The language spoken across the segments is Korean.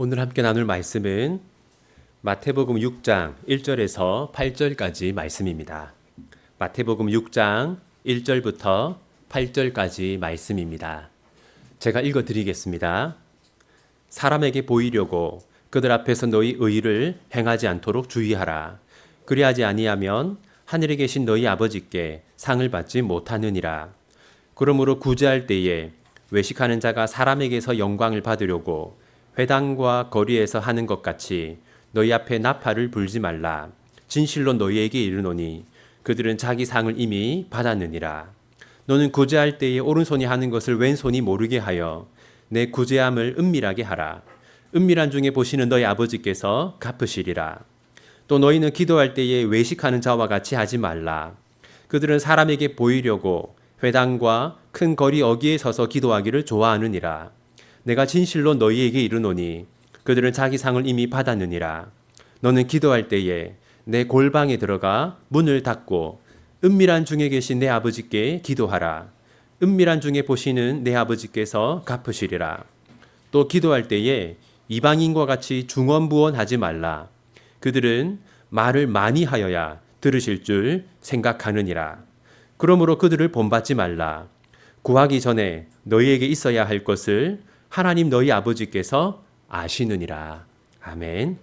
오늘 함께 나눌 말씀은 마태복음 6장 1절에서 8절까지 말씀입니다. 마태복음 6장 1절부터 8절까지 말씀입니다. 제가 읽어드리겠습니다. 사람에게 보이려고 그들 앞에서 너희 의를 행하지 않도록 주의하라. 그리하지 아니하면 하늘에 계신 너희 아버지께 상을 받지 못하느니라. 그러므로 구제할 때에 외식하는 자가 사람에게서 영광을 받으려고 회당과 거리에서 하는 것 같이 너희 앞에 나팔을 불지 말라. 진실로 너희에게 이르노니 그들은 자기 상을 이미 받았느니라. 너는 구제할 때에 오른손이 하는 것을 왼손이 모르게 하여 내 구제함을 은밀하게 하라. 은밀한 중에 보시는 너희 아버지께서 갚으시리라. 또 너희는 기도할 때에 외식하는 자와 같이 하지 말라. 그들은 사람에게 보이려고 회당과 큰 거리 어귀에 서서 기도하기를 좋아하느니라. 내가 진실로 너희에게 이르노니 그들은 자기 상을 이미 받았느니라. 너는 기도할 때에 내 골방에 들어가 문을 닫고 은밀한 중에 계신 내 아버지께 기도하라. 은밀한 중에 보시는 내 아버지께서 갚으시리라. 또 기도할 때에 이방인과 같이 중언부언하지 말라. 그들은 말을 많이 하여야 들으실 줄 생각하느니라. 그러므로 그들을 본받지 말라. 구하기 전에 너희에게 있어야 할 것을 하나님 너희 아버지께서 아시느니라. 아멘.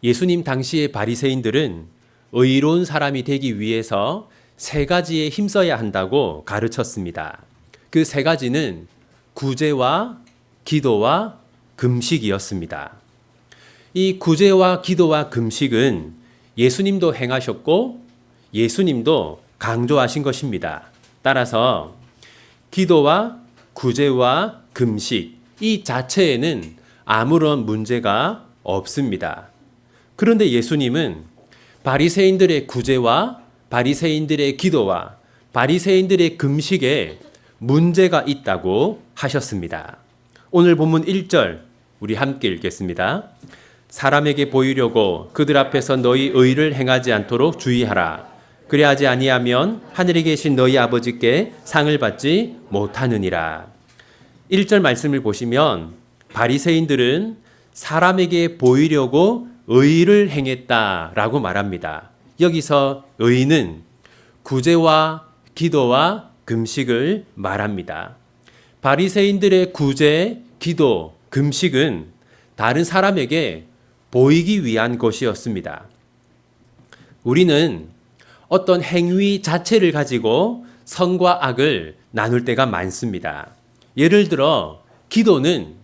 예수님 당시의 바리새인들은 의로운 사람이 되기 위해서 세 가지에 힘써야 한다고 가르쳤습니다. 그 세 가지는 구제와 기도와 금식이었습니다. 이 구제와 기도와 금식은 예수님도 행하셨고 예수님도 강조하신 것입니다. 따라서 기도와 구제와 금식 이 자체에는 아무런 문제가 없습니다. 그런데 예수님은 바리새인들의 구제와 바리새인들의 기도와 바리새인들의 금식에 문제가 있다고 하셨습니다. 오늘 본문 1절 우리 함께 읽겠습니다. 사람에게 보이려고 그들 앞에서 너희 의를 행하지 않도록 주의하라. 그리하지 아니하면 하늘에 계신 너희 아버지께 상을 받지 못하느니라. 1절 말씀을 보시면 바리새인들은 사람에게 보이려고 의를 행했다라고 말합니다. 여기서 의는 구제와 기도와 금식을 말합니다. 바리새인들의 구제, 기도, 금식은 다른 사람에게 보이기 위한 것이었습니다. 우리는 어떤 행위 자체를 가지고 선과 악을 나눌 때가 많습니다. 예를 들어 기도는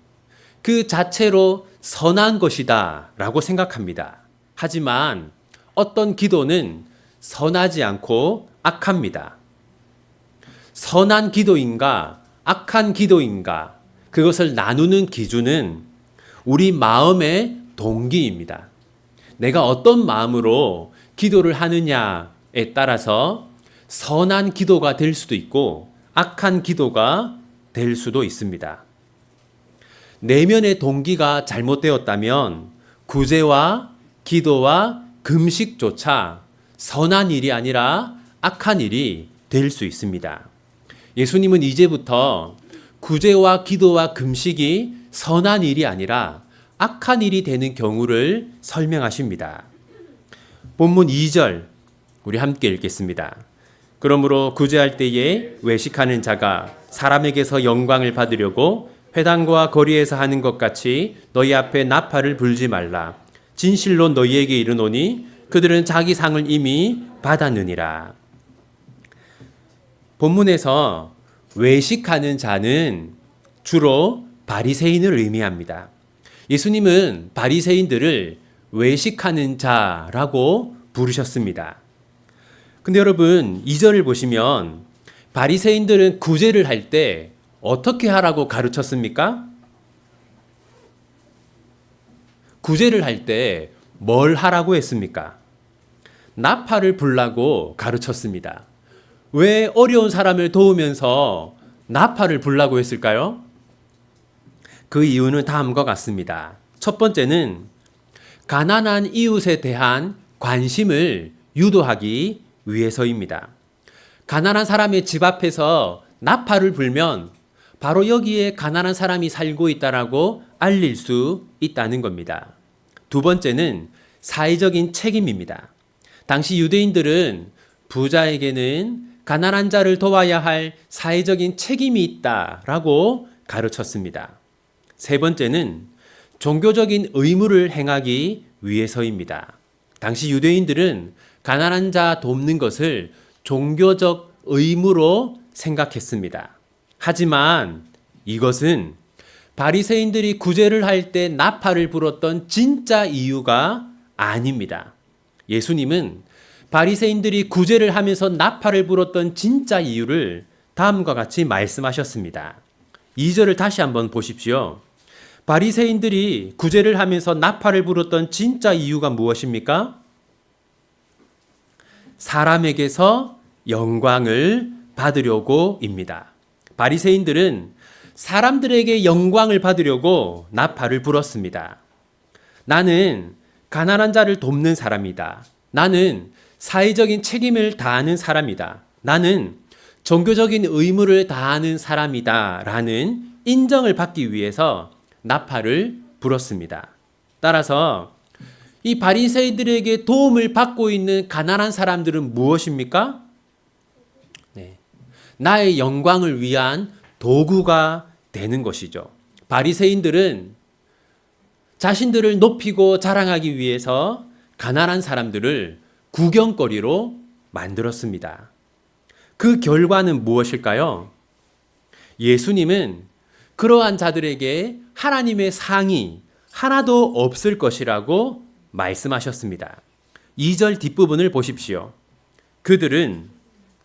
그 자체로 선한 것이다 라고 생각합니다. 하지만 어떤 기도는 선하지 않고 악합니다. 선한 기도인가 악한 기도인가 그것을 나누는 기준은 우리 마음의 동기입니다. 내가 어떤 마음으로 기도를 하느냐에 따라서 선한 기도가 될 수도 있고 악한 기도가 될 수도 있습니다. 내면의 동기가 잘못되었다면 구제와 기도와 금식조차 선한 일이 아니라 악한 일이 될 수 있습니다. 예수님은 이제부터 구제와 기도와 금식이 선한 일이 아니라 악한 일이 되는 경우를 설명하십니다. 본문 2절 우리 함께 읽겠습니다. 그러므로 구제할 때에 외식하는 자가 사람에게서 영광을 받으려고 회당과 거리에서 하는 것 같이 너희 앞에 나팔을 불지 말라. 진실로 너희에게 이르노니 그들은 자기 상을 이미 받았느니라. 본문에서 외식하는 자는 주로 바리새인을 의미합니다. 예수님은 바리새인들을 외식하는 자라고 부르셨습니다. 근데 여러분 2절을 보시면 바리새인들은 구제를 할 때 어떻게 하라고 가르쳤습니까? 구제를 할 때 뭘 하라고 했습니까? 나팔을 불라고 가르쳤습니다. 왜 어려운 사람을 도우면서 나팔을 불라고 했을까요? 그 이유는 다음과 같습니다. 첫 번째는 가난한 이웃에 대한 관심을 유도하기 위해서입니다. 가난한 사람의 집 앞에서 나팔을 불면 바로 여기에 가난한 사람이 살고 있다라고 알릴 수 있다는 겁니다. 두 번째는 사회적인 책임입니다. 당시 유대인들은 부자에게는 가난한 자를 도와야 할 사회적인 책임이 있다라고 가르쳤습니다. 세 번째는 종교적인 의무를 행하기 위해서입니다. 당시 유대인들은 가난한 자 돕는 것을 종교적 의무로 생각했습니다. 하지만 이것은 바리새인들이 구제를 할 때 나팔을 불었던 진짜 이유가 아닙니다. 예수님은 바리새인들이 구제를 하면서 나팔을 불었던 진짜 이유를 다음과 같이 말씀하셨습니다. 2절을 다시 한번 보십시오. 바리새인들이 구제를 하면서 나팔을 불었던 진짜 이유가 무엇입니까? 사람에게서 영광을 받으려고입니다. 바리새인들은 사람들에게 영광을 받으려고 나팔을 불었습니다. 나는 가난한 자를 돕는 사람이다. 나는 사회적인 책임을 다하는 사람이다. 나는 종교적인 의무를 다하는 사람이다. 라는 인정을 받기 위해서 나팔을 불었습니다. 따라서 이 바리새인들에게 도움을 받고 있는 가난한 사람들은 무엇입니까? 나의 영광을 위한 도구가 되는 것이죠. 바리새인들은 자신들을 높이고 자랑하기 위해서 가난한 사람들을 구경거리로 만들었습니다. 그 결과는 무엇일까요? 예수님은 그러한 자들에게 하나님의 상이 하나도 없을 것이라고 말씀하셨습니다. 2절 뒷부분을 보십시오. 그들은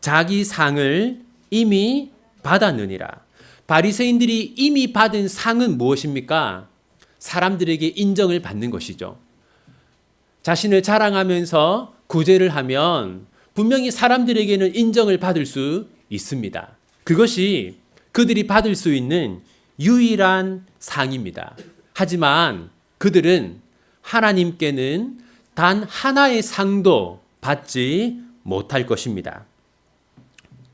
자기 상을 이미 받았느니라. 바리새인들이 이미 받은 상은 무엇입니까? 사람들에게 인정을 받는 것이죠. 자신을 자랑하면서 구제를 하면 분명히 사람들에게는 인정을 받을 수 있습니다. 그것이 그들이 받을 수 있는 유일한 상입니다. 하지만 그들은 하나님께는 단 하나의 상도 받지 못할 것입니다.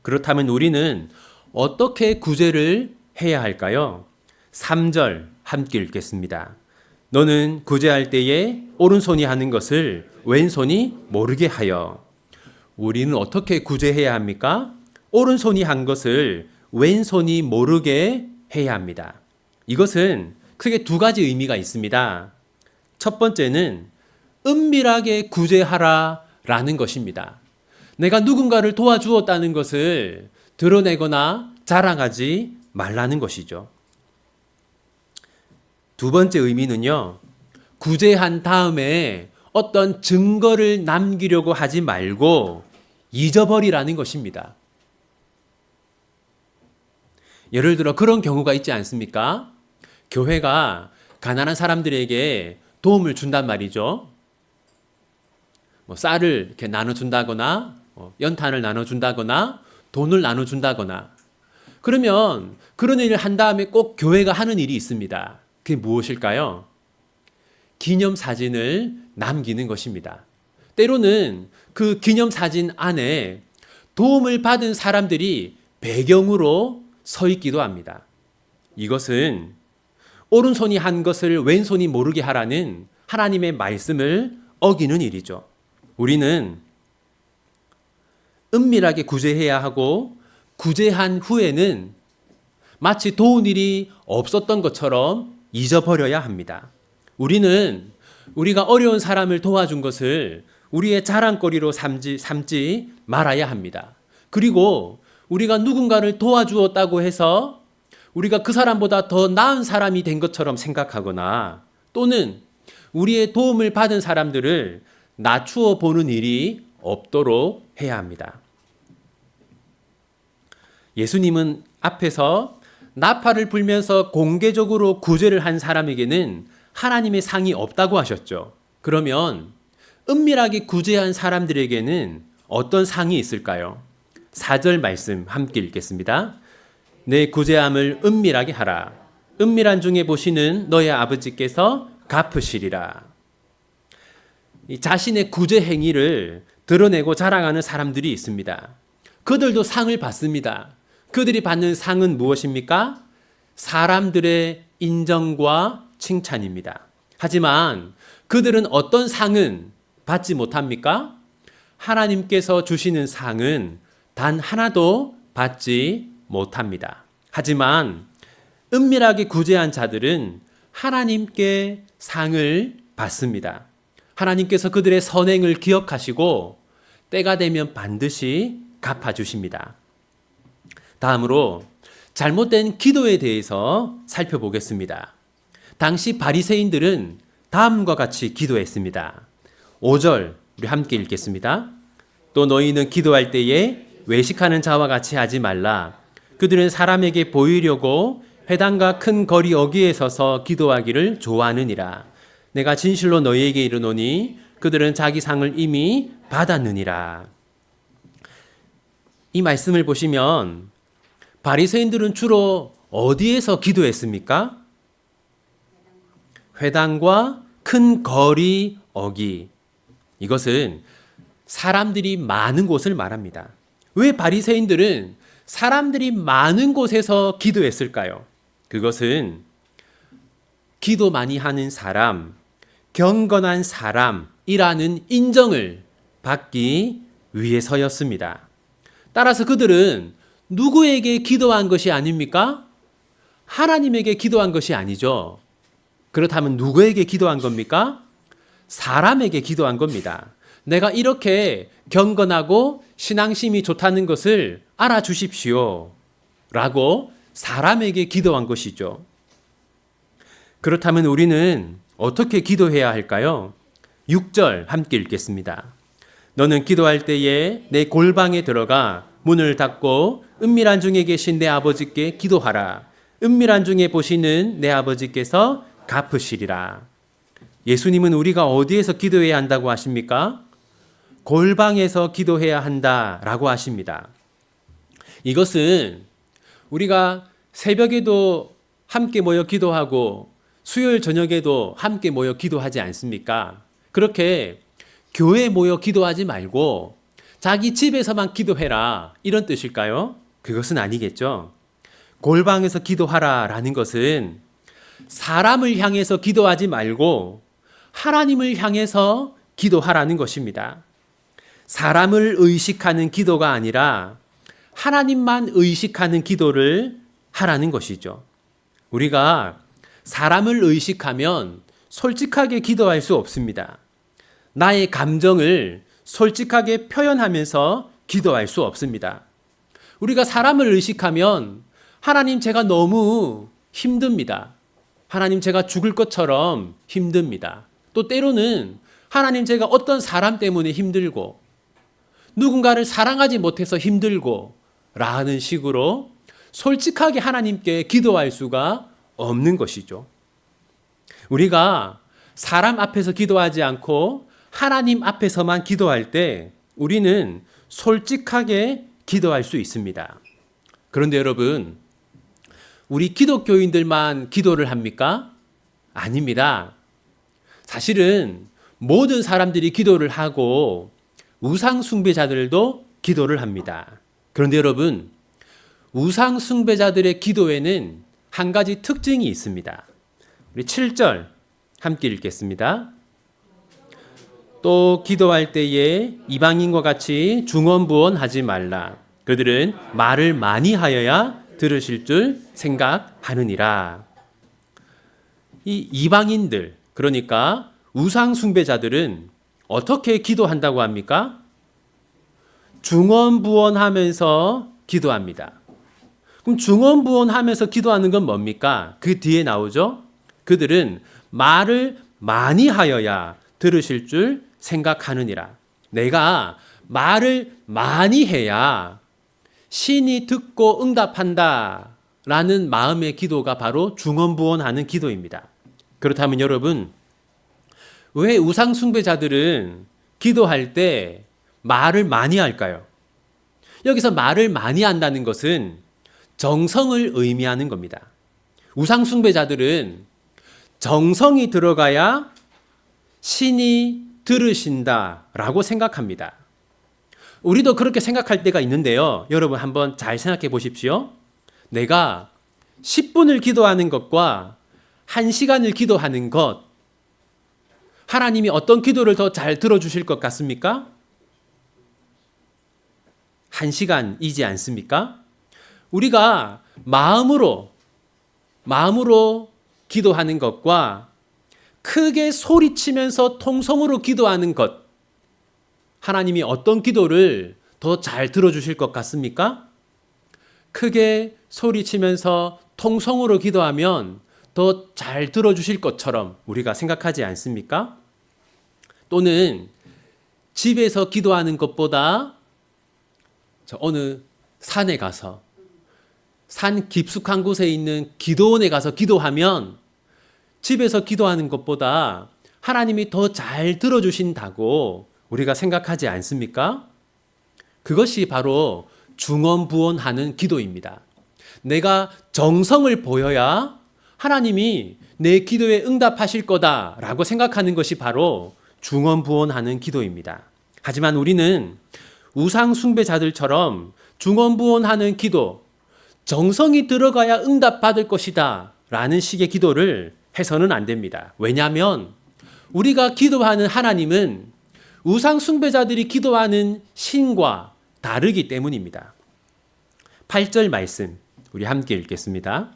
그렇다면 우리는 어떻게 구제를 해야 할까요? 3절 함께 읽겠습니다. 너는 구제할 때에 오른손이 하는 것을 왼손이 모르게 하여. 우리는 어떻게 구제해야 합니까? 오른손이 한 것을 왼손이 모르게 해야 합니다. 이것은 크게 두 가지 의미가 있습니다. 첫 번째는 은밀하게 구제하라 라는 것입니다. 내가 누군가를 도와주었다는 것을 드러내거나 자랑하지 말라는 것이죠. 두 번째 의미는요, 구제한 다음에 어떤 증거를 남기려고 하지 말고 잊어버리라는 것입니다. 예를 들어 그런 경우가 있지 않습니까? 교회가 가난한 사람들에게 도움을 준단 말이죠. 쌀을 이렇게 나눠준다거나, 연탄을 나눠준다거나, 돈을 나눠준다거나. 그러면 그런 일을 한 다음에 꼭 교회가 하는 일이 있습니다. 그게 무엇일까요? 기념사진을 남기는 것입니다. 때로는 그 기념사진 안에 도움을 받은 사람들이 배경으로 서 있기도 합니다. 이것은 오른손이 한 것을 왼손이 모르게 하라는 하나님의 말씀을 어기는 일이죠. 우리는 은밀하게 구제해야 하고 구제한 후에는 마치 도운 일이 없었던 것처럼 잊어버려야 합니다. 우리는 우리가 어려운 사람을 도와준 것을 우리의 자랑거리로 삼지 말아야 합니다. 그리고 우리가 누군가를 도와주었다고 해서 우리가 그 사람보다 더 나은 사람이 된 것처럼 생각하거나 또는 우리의 도움을 받은 사람들을 낮추어 보는 일이 없도록 해야 합니다. 예수님은 앞에서 나팔을 불면서 공개적으로 구제를 한 사람에게는 하나님의 상이 없다고 하셨죠. 그러면 은밀하게 구제한 사람들에게는 어떤 상이 있을까요? 4절 말씀 함께 읽겠습니다. 내 구제함을 은밀하게 하라. 은밀한 중에 보시는 너의 아버지께서 갚으시리라. 자신의 구제 행위를 드러내고 자랑하는 사람들이 있습니다. 그들도 상을 받습니다. 그들이 받는 상은 무엇입니까? 사람들의 인정과 칭찬입니다. 하지만 그들은 어떤 상은 받지 못합니까? 하나님께서 주시는 상은 단 하나도 받지 못합니다. 하지만 은밀하게 구제한 자들은 하나님께 상을 받습니다. 하나님께서 그들의 선행을 기억하시고 때가 되면 반드시 갚아주십니다. 다음으로 잘못된 기도에 대해서 살펴보겠습니다. 당시 바리새인들은 다음과 같이 기도했습니다. 5절 우리 함께 읽겠습니다. 또 너희는 기도할 때에 외식하는 자와 같이 하지 말라. 그들은 사람에게 보이려고 회당과 큰 거리 어귀에 서서 기도하기를 좋아하느니라. 내가 진실로 너희에게 이르노니 그들은 자기 상을 이미 받았느니라. 이 말씀을 보시면 바리새인들은 주로 어디에서 기도했습니까? 회당과 큰 거리 어귀. 이것은 사람들이 많은 곳을 말합니다. 왜 바리새인들은 사람들이 많은 곳에서 기도했을까요? 그것은 기도 많이 하는 사람, 경건한 사람이라는 인정을 받기 위해서였습니다. 따라서 그들은 누구에게 기도한 것이 아닙니까? 하나님에게 기도한 것이 아니죠. 그렇다면 누구에게 기도한 겁니까? 사람에게 기도한 겁니다. 내가 이렇게 경건하고 신앙심이 좋다는 것을 알아주십시오. 라고 사람에게 기도한 것이죠. 그렇다면 우리는 어떻게 기도해야 할까요? 6절 함께 읽겠습니다. 너는 기도할 때에 내 골방에 들어가 문을 닫고 은밀한 중에 계신 내 아버지께 기도하라. 은밀한 중에 보시는 내 아버지께서 갚으시리라. 예수님은 우리가 어디에서 기도해야 한다고 하십니까? 골방에서 기도해야 한다라고 하십니다. 이것은 우리가 새벽에도 함께 모여 기도하고 수요일 저녁에도 함께 모여 기도하지 않습니까? 그렇게 교회에 모여 기도하지 말고 자기 집에서만 기도해라 이런 뜻일까요? 그것은 아니겠죠. 골방에서 기도하라라는 것은 사람을 향해서 기도하지 말고 하나님을 향해서 기도하라는 것입니다. 사람을 의식하는 기도가 아니라 하나님만 의식하는 기도를 하라는 것이죠. 우리가 사람을 의식하면 솔직하게 기도할 수 없습니다. 나의 감정을 솔직하게 표현하면서 기도할 수 없습니다. 우리가 사람을 의식하면 하나님 제가 너무 힘듭니다. 하나님 제가 죽을 것처럼 힘듭니다. 또 때로는 하나님 제가 어떤 사람 때문에 힘들고 누군가를 사랑하지 못해서 힘들고 라는 식으로 솔직하게 하나님께 기도할 수가 없는 것이죠. 우리가 사람 앞에서 기도하지 않고 하나님 앞에서만 기도할 때 우리는 솔직하게 기도할 수 있습니다. 그런데 여러분, 우리 기독교인들만 기도를 합니까? 아닙니다. 사실은 모든 사람들이 기도를 하고 우상 숭배자들도 기도를 합니다. 그런데 여러분, 우상 숭배자들의 기도에는 한 가지 특징이 있습니다. 우리 7절 함께 읽겠습니다. 또 기도할 때에 이방인과 같이 중언부언하지 말라. 그들은 말을 많이 하여야 들으실 줄 생각하느니라. 이 이방인들, 그러니까 우상 숭배자들은 어떻게 기도한다고 합니까? 중언부언하면서 기도합니다. 그럼 중언부언하면서 기도하는 건 뭡니까? 그 뒤에 나오죠. 그들은 말을 많이 하여야 들으실 줄 생각하느니라. 내가 말을 많이 해야 신이 듣고 응답한다 라는 마음의 기도가 바로 중언부언하는 기도입니다. 그렇다면 여러분, 왜 우상 숭배자들은 기도할 때 말을 많이 할까요? 여기서 말을 많이 한다는 것은 정성을 의미하는 겁니다. 우상 숭배자들은 정성이 들어가야 신이 들으신다라고 생각합니다. 우리도 그렇게 생각할 때가 있는데요. 여러분 한번 잘 생각해 보십시오. 내가 10분을 기도하는 것과 1시간을 기도하는 것, 하나님이 어떤 기도를 더 잘 들어주실 것 같습니까? 1시간이지 않습니까? 우리가 마음으로 기도하는 것과 크게 소리치면서 통성으로 기도하는 것, 하나님이 어떤 기도를 더 잘 들어주실 것 같습니까? 크게 소리치면서 통성으로 기도하면 더 잘 들어주실 것처럼 우리가 생각하지 않습니까? 또는 집에서 기도하는 것보다 저 어느 산에 가서 산 깊숙한 곳에 있는 기도원에 가서 기도하면 집에서 기도하는 것보다 하나님이 더 잘 들어주신다고 우리가 생각하지 않습니까? 그것이 바로 중언부언하는 기도입니다. 내가 정성을 보여야 하나님이 내 기도에 응답하실 거다라고 생각하는 것이 바로 중언부언하는 기도입니다. 하지만 우리는 우상 숭배자들처럼 중언부언하는 기도, 정성이 들어가야 응답받을 것이다 라는 식의 기도를 해서는 안 됩니다. 왜냐하면 우리가 기도하는 하나님은 우상 숭배자들이 기도하는 신과 다르기 때문입니다. 8절 말씀 우리 함께 읽겠습니다.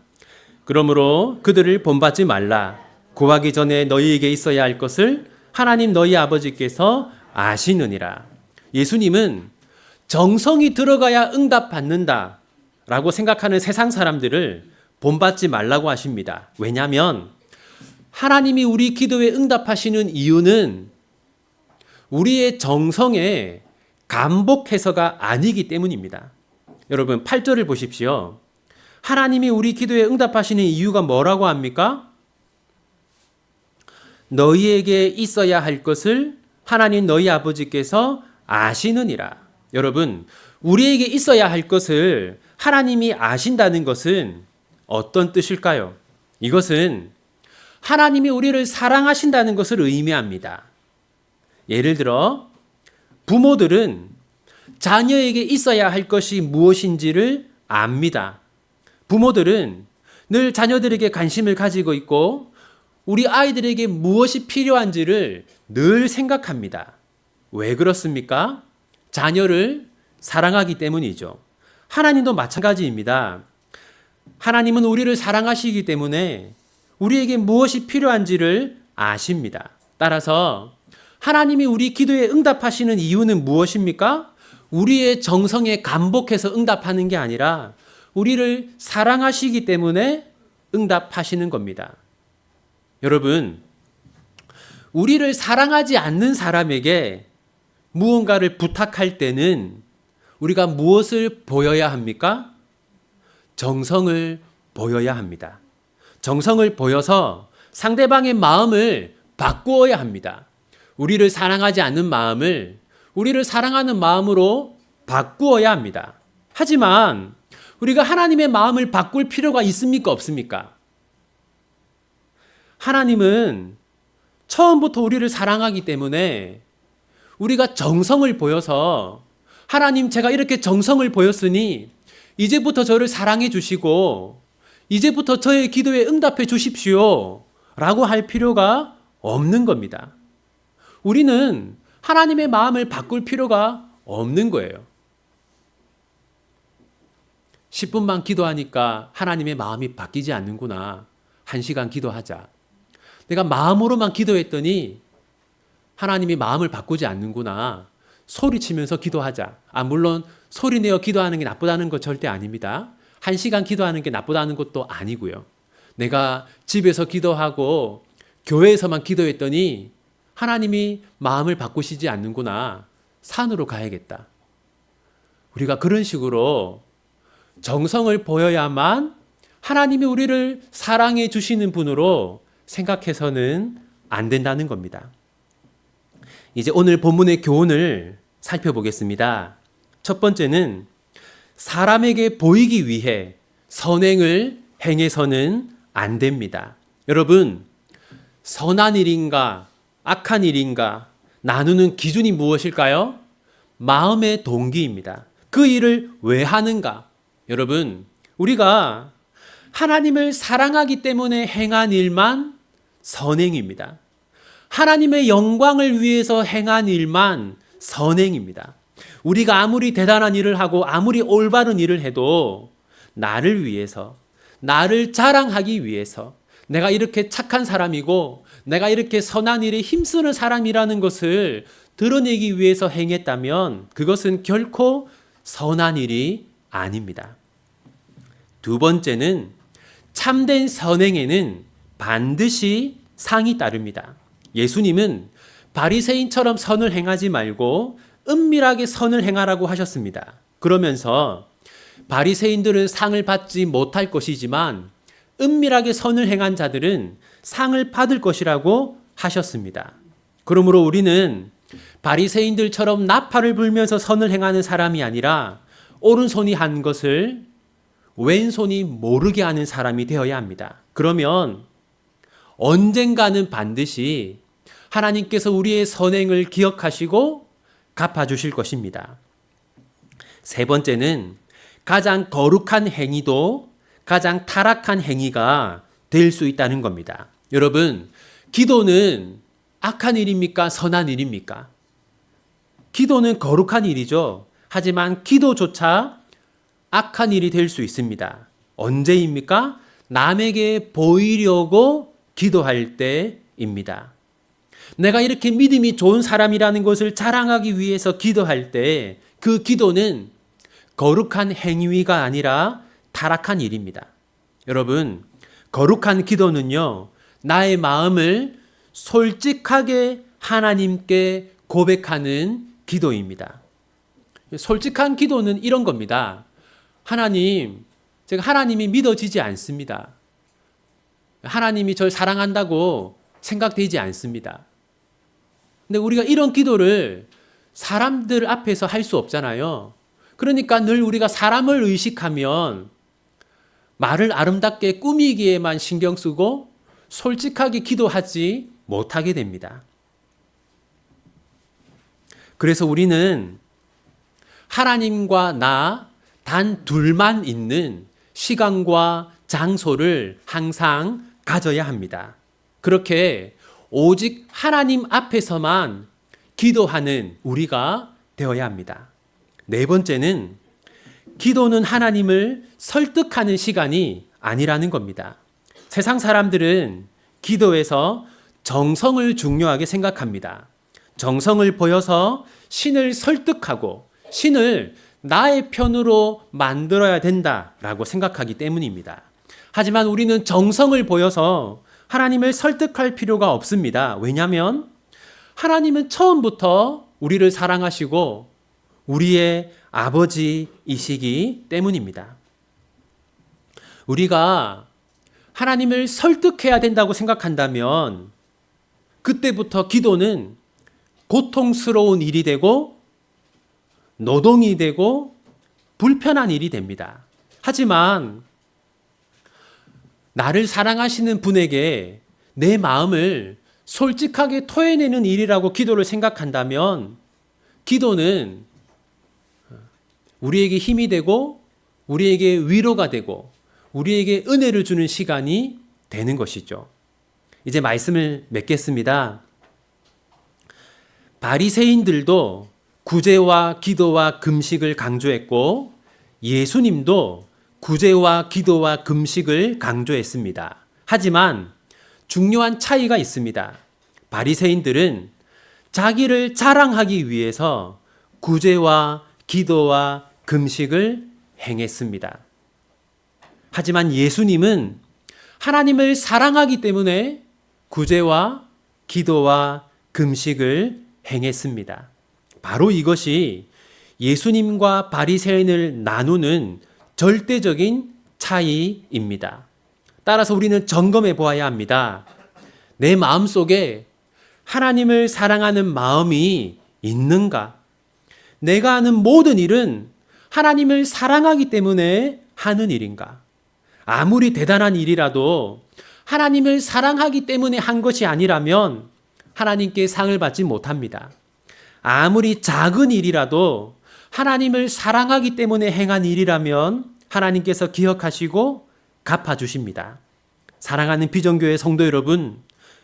그러므로 그들을 본받지 말라. 구하기 전에 너희에게 있어야 할 것을 하나님 너희 아버지께서 아시느니라. 예수님은 정성이 들어가야 응답받는다 라고 생각하는 세상 사람들을 본받지 말라고 하십니다. 왜냐하면 하나님이 우리 기도에 응답하시는 이유는 우리의 정성에 감복해서가 아니기 때문입니다. 여러분 8절을 보십시오. 하나님이 우리 기도에 응답하시는 이유가 뭐라고 합니까? 너희에게 있어야 할 것을 하나님 너희 아버지께서 아시느니라. 여러분, 우리에게 있어야 할 것을 하나님이 아신다는 것은 어떤 뜻일까요? 이것은 하나님이 우리를 사랑하신다는 것을 의미합니다. 예를 들어 부모들은 자녀에게 있어야 할 것이 무엇인지를 압니다. 부모들은 늘 자녀들에게 관심을 가지고 있고 우리 아이들에게 무엇이 필요한지를 늘 생각합니다. 왜 그렇습니까? 자녀를 사랑하기 때문이죠. 하나님도 마찬가지입니다. 하나님은 우리를 사랑하시기 때문에 우리에게 무엇이 필요한지를 아십니다. 따라서 하나님이 우리 기도에 응답하시는 이유는 무엇입니까? 우리의 정성에 감복해서 응답하는 게 아니라 우리를 사랑하시기 때문에 응답하시는 겁니다. 여러분, 우리를 사랑하지 않는 사람에게 무언가를 부탁할 때는 우리가 무엇을 보여야 합니까? 정성을 보여야 합니다. 정성을 보여서 상대방의 마음을 바꾸어야 합니다. 우리를 사랑하지 않는 마음을 우리를 사랑하는 마음으로 바꾸어야 합니다. 하지만 우리가 하나님의 마음을 바꿀 필요가 있습니까? 없습니까? 하나님은 처음부터 우리를 사랑하기 때문에 우리가 정성을 보여서 하나님 제가 이렇게 정성을 보였으니 이제부터 저를 사랑해 주시고 이제부터 저의 기도에 응답해 주십시오 라고 할 필요가 없는 겁니다. 우리는 하나님의 마음을 바꿀 필요가 없는 거예요. 10분만 기도하니까 하나님의 마음이 바뀌지 않는구나. 1시간 기도하자. 내가 마음으로만 기도했더니 하나님이 마음을 바꾸지 않는구나. 소리치면서 기도하자. 물론 소리내어 기도하는 게 나쁘다는 것 절대 아닙니다. 1시간 기도하는 게 나쁘다는 것도 아니고요. 내가 집에서 기도하고 교회에서만 기도했더니 하나님이 마음을 바꾸시지 않는구나. 산으로 가야겠다. 우리가 그런 식으로 정성을 보여야만 하나님이 우리를 사랑해 주시는 분으로 생각해서는 안 된다는 겁니다. 이제 오늘 본문의 교훈을 살펴보겠습니다. 첫 번째는 사람에게 보이기 위해 선행을 행해서는 안 됩니다. 여러분, 선한 일인가 악한 일인가 나누는 기준이 무엇일까요? 마음의 동기입니다. 그 일을 왜 하는가? 여러분, 우리가 하나님을 사랑하기 때문에 행한 일만 선행입니다. 하나님의 영광을 위해서 행한 일만 선행입니다. 우리가 아무리 대단한 일을 하고 아무리 올바른 일을 해도 나를 위해서, 나를 자랑하기 위해서, 내가 이렇게 착한 사람이고 내가 이렇게 선한 일에 힘쓰는 사람이라는 것을 드러내기 위해서 행했다면 그것은 결코 선한 일이 아닙니다. 두 번째는 참된 선행에는 반드시 상이 따릅니다. 예수님은 바리새인처럼 선을 행하지 말고 은밀하게 선을 행하라고 하셨습니다. 그러면서 바리새인들은 상을 받지 못할 것이지만 은밀하게 선을 행한 자들은 상을 받을 것이라고 하셨습니다. 그러므로 우리는 바리새인들처럼 나팔을 불면서 선을 행하는 사람이 아니라 오른손이 한 것을 왼손이 모르게 하는 사람이 되어야 합니다. 그러면 언젠가는 반드시 하나님께서 우리의 선행을 기억하시고 갚아주실 것입니다. 세 번째는 가장 거룩한 행위도 가장 타락한 행위가 될 수 있다는 겁니다. 여러분, 기도는 악한 일입니까? 선한 일입니까? 기도는 거룩한 일이죠. 하지만 기도조차 악한 일이 될 수 있습니다. 언제입니까? 남에게 보이려고 기도할 때입니다. 내가 이렇게 믿음이 좋은 사람이라는 것을 자랑하기 위해서 기도할 때 그 기도는 거룩한 행위가 아니라 타락한 일입니다. 여러분, 거룩한 기도는요, 나의 마음을 솔직하게 하나님께 고백하는 기도입니다. 솔직한 기도는 이런 겁니다. 하나님, 제가 하나님이 믿어지지 않습니다. 하나님이 저를 사랑한다고 생각되지 않습니다. 근데 우리가 이런 기도를 사람들 앞에서 할 수 없잖아요. 그러니까 늘 우리가 사람을 의식하면 말을 아름답게 꾸미기에만 신경 쓰고 솔직하게 기도하지 못하게 됩니다. 그래서 우리는 하나님과 나 단 둘만 있는 시간과 장소를 항상 가져야 합니다. 그렇게 오직 하나님 앞에서만 기도하는 우리가 되어야 합니다. 네 번째는 기도는 하나님을 설득하는 시간이 아니라는 겁니다. 세상 사람들은 기도에서 정성을 중요하게 생각합니다. 정성을 보여서 신을 설득하고 신을 나의 편으로 만들어야 된다라고 생각하기 때문입니다. 하지만 우리는 정성을 보여서 하나님을 설득할 필요가 없습니다. 왜냐하면 하나님은 처음부터 우리를 사랑하시고 우리의 아버지이시기 때문입니다. 우리가 하나님을 설득해야 된다고 생각한다면 그때부터 기도는 고통스러운 일이 되고 노동이 되고 불편한 일이 됩니다. 하지만 나를 사랑하시는 분에게 내 마음을 솔직하게 토해내는 일이라고 기도를 생각한다면 기도는 우리에게 힘이 되고 우리에게 위로가 되고 우리에게 은혜를 주는 시간이 되는 것이죠. 이제 말씀을 맺겠습니다. 바리새인들도 구제와 기도와 금식을 강조했고 예수님도 구제와 기도와 금식을 강조했습니다. 하지만 중요한 차이가 있습니다. 바리새인들은 자기를 자랑하기 위해서 구제와 기도와 금식을 행했습니다. 하지만 예수님은 하나님을 사랑하기 때문에 구제와 기도와 금식을 행했습니다. 바로 이것이 예수님과 바리새인을 나누는 절대적인 차이입니다. 따라서 우리는 점검해 보아야 합니다. 내 마음속에 하나님을 사랑하는 마음이 있는가? 내가 하는 모든 일은 하나님을 사랑하기 때문에 하는 일인가? 아무리 대단한 일이라도 하나님을 사랑하기 때문에 한 것이 아니라면 하나님께 상을 받지 못합니다. 아무리 작은 일이라도 하나님을 사랑하기 때문에 행한 일이라면 하나님께서 기억하시고 갚아주십니다. 사랑하는 비전교회 성도 여러분,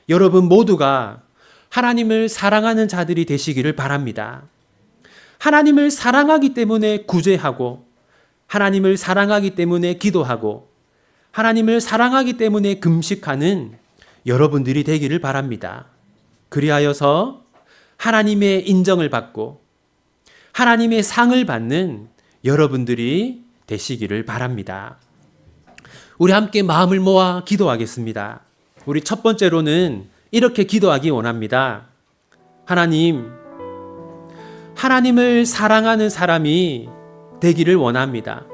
여러분 모두가 하나님을 사랑하는 자들이 되시기를 바랍니다. 하나님을 사랑하기 때문에 구제하고, 하나님을 사랑하기 때문에 기도하고, 하나님을 사랑하기 때문에 금식하는 여러분들이 되기를 바랍니다. 그리하여서 하나님의 인정을 받고 하나님의 상을 받는 여러분들이 되시기를 바랍니다. 우리 함께 마음을 모아 기도하겠습니다. 우리 첫 번째로는 이렇게 기도하기 원합니다. 하나님, 하나님을 사랑하는 사람이 되기를 원합니다.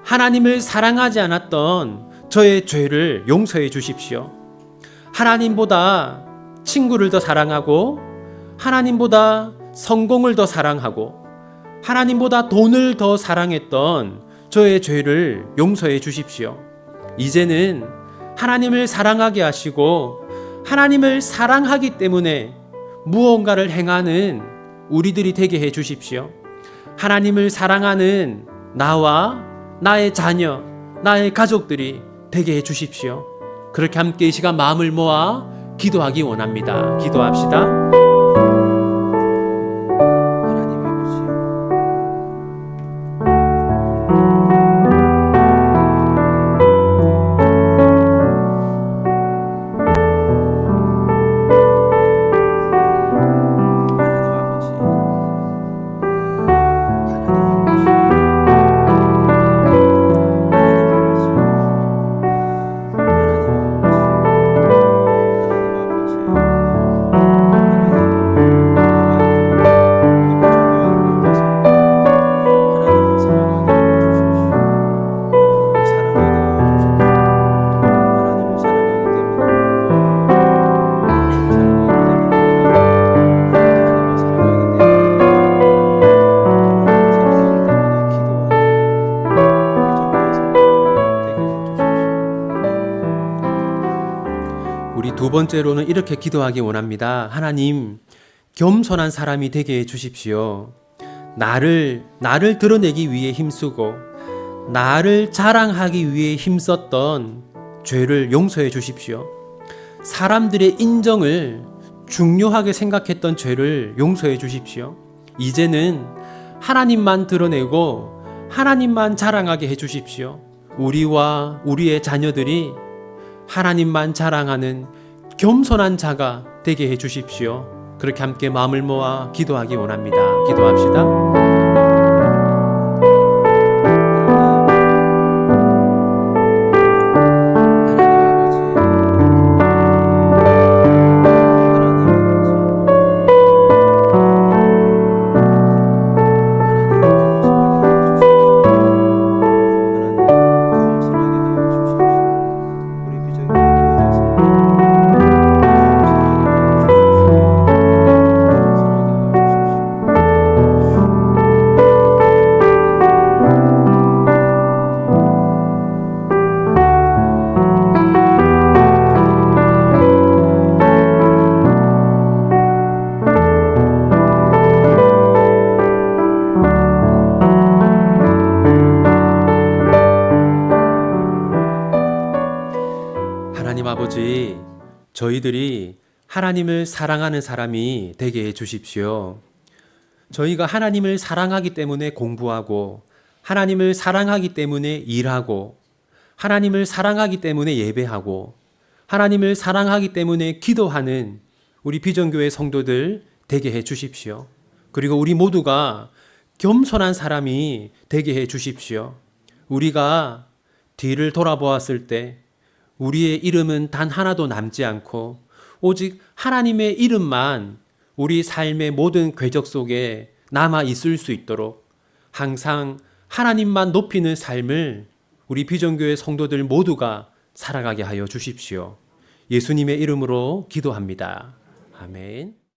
하나님을 사랑하지 않았던 저의 죄를 용서해 주십시오. 하나님보다 친구를 더 사랑하고, 하나님보다 성공을 더 사랑하고, 하나님보다 돈을 더 사랑했던 저의 죄를 용서해 주십시오. 이제는 하나님을 사랑하게 하시고 하나님을 사랑하기 때문에 무언가를 행하는 우리들이 되게 해 주십시오. 하나님을 사랑하는 나와 나의 자녀, 나의 가족들이 되게 해 주십시오. 그렇게 함께 이 시간 마음을 모아 기도하기 원합니다. 기도합시다. 우리 두 번째로는 이렇게 기도하기 원합니다. 하나님, 겸손한 사람이 되게 해 주십시오. 나를 드러내기 위해 힘쓰고 나를 자랑하기 위해 힘썼던 죄를 용서해 주십시오. 사람들의 인정을 중요하게 생각했던 죄를 용서해 주십시오. 이제는 하나님만 드러내고 하나님만 자랑하게 해 주십시오. 우리와 우리의 자녀들이 하나님만 자랑하는 겸손한 자가 되게 해 주십시오. 그렇게 함께 마음을 모아 기도하기 원합니다. 기도합시다. 하나님 아버지, 저희들이 하나님을 사랑하는 사람이 되게 해 주십시오. 저희가 하나님을 사랑하기 때문에 공부하고, 하나님을 사랑하기 때문에 일하고, 하나님을 사랑하기 때문에 예배하고, 하나님을 사랑하기 때문에 기도하는 우리 비전교회 성도들 되게 해 주십시오. 그리고 우리 모두가 겸손한 사람이 되게 해 주십시오. 우리가 뒤를 돌아보았을 때 우리의 이름은 단 하나도 남지 않고 오직 하나님의 이름만 우리 삶의 모든 궤적 속에 남아 있을 수 있도록 항상 하나님만 높이는 삶을 우리 비전교회 성도들 모두가 살아가게 하여 주십시오. 예수님의 이름으로 기도합니다. 아멘.